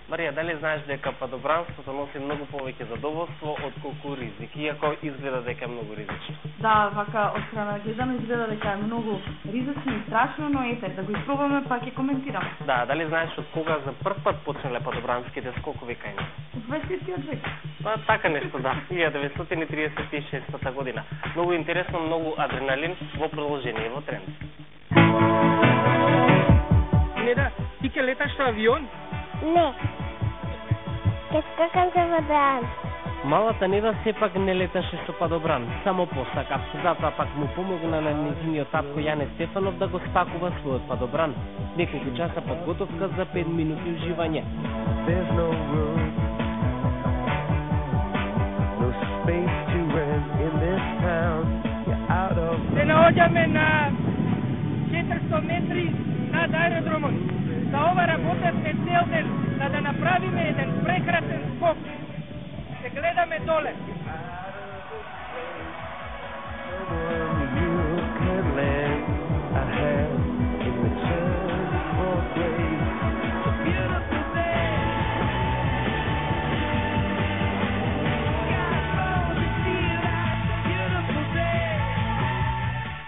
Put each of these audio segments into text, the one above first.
Марија, дали знаеш дека падобранството носи многу повеќе задоволство отколку ризик, иако изгледа дека е многу ризично? Да, вака од страна гледано изгледа дека е многу ризично и страшно, но ете, да го испробаме па ќе коментирам. Да, дали знаеш од кога за прв пат почнале падобранските скокови кај нас? Од 20-тиот век. Па така нешто, да, 1936 година. Многу интересно, многу адреналин во продолжение во тренд. Неда, ти ќе леташ со авион? Не. Ке скакам со падобран. Малата Неда сепак не леташе со падобран, само посака. Затоа пак му помогна на нејзиниот татко Јане Стефанов да го спакува својот падобран. Неколку часа подготовка за 5 минути уживање. Се наоѓаме на 400 метри над аеродромот. За ова работевме цел ден, за да направиме еден прекрасен скок. Се гледаме доле.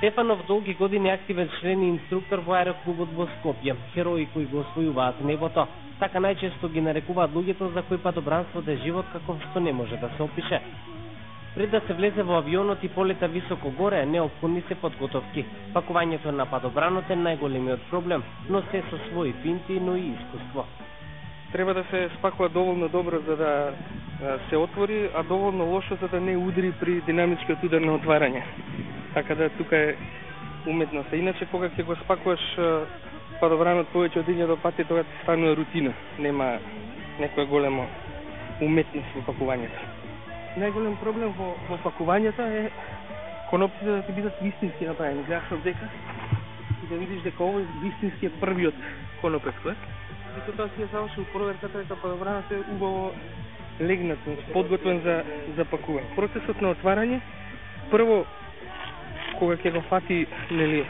Стефанов долги години активен член и инструктор во аероклубот во Скопје. Херои кои го освојуваат небото, така најчесто ги нарекуваат луѓето за кои падобранството е живот каков што не може да се опише. Пред да се влезе во авионот и полета високо горе, неопходни се подготовки. Пакувањето на падобранот е најголемиот проблем, но се со своји финти, но и искуство. Треба да се спакува доволно добро за да се отвори, а доволно лошо за да не удри при динамичкиот удар на отварање. Така да тука е уметноста. Иначе кога ќе го спакуваш падобранот повеќе од 1000 пати, тоа станува рутина. Нема некоја голема уметност во пакувањето. Најголем проблем во пакувањето е конопците да ќе бидат вистински направени. Гледаш од дека и да видиш дека овој вистински е првиот конопец, кој? И тоа си ја завршил проверката дека падобранот е убаво легнат, подготвен за пакување. Процесот на отварање, прво кога ќе го фати, нели,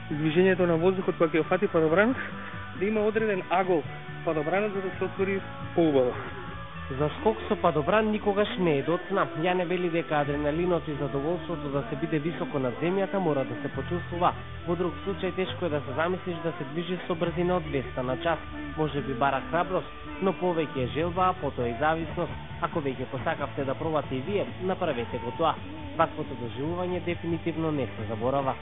движењето на воздухот, кога ќе го фати падобранот, да има одреден агол падобранот за да се отвори поубаво. За скок со падобран никогаш не е доцна. Јане вели дека адреналинот и задоволството да се биде високо над земјата мора да се почувствува. Во друг случај тешко е да се замислиш да се движиш со брзина од 200 на час. Може би бара храброст, но повеќе е желба, а потоа и зависност. Ако веќе посакавте да пробате и вие, направете го тоа. Ваквото доживување дефинитивно не се заборава.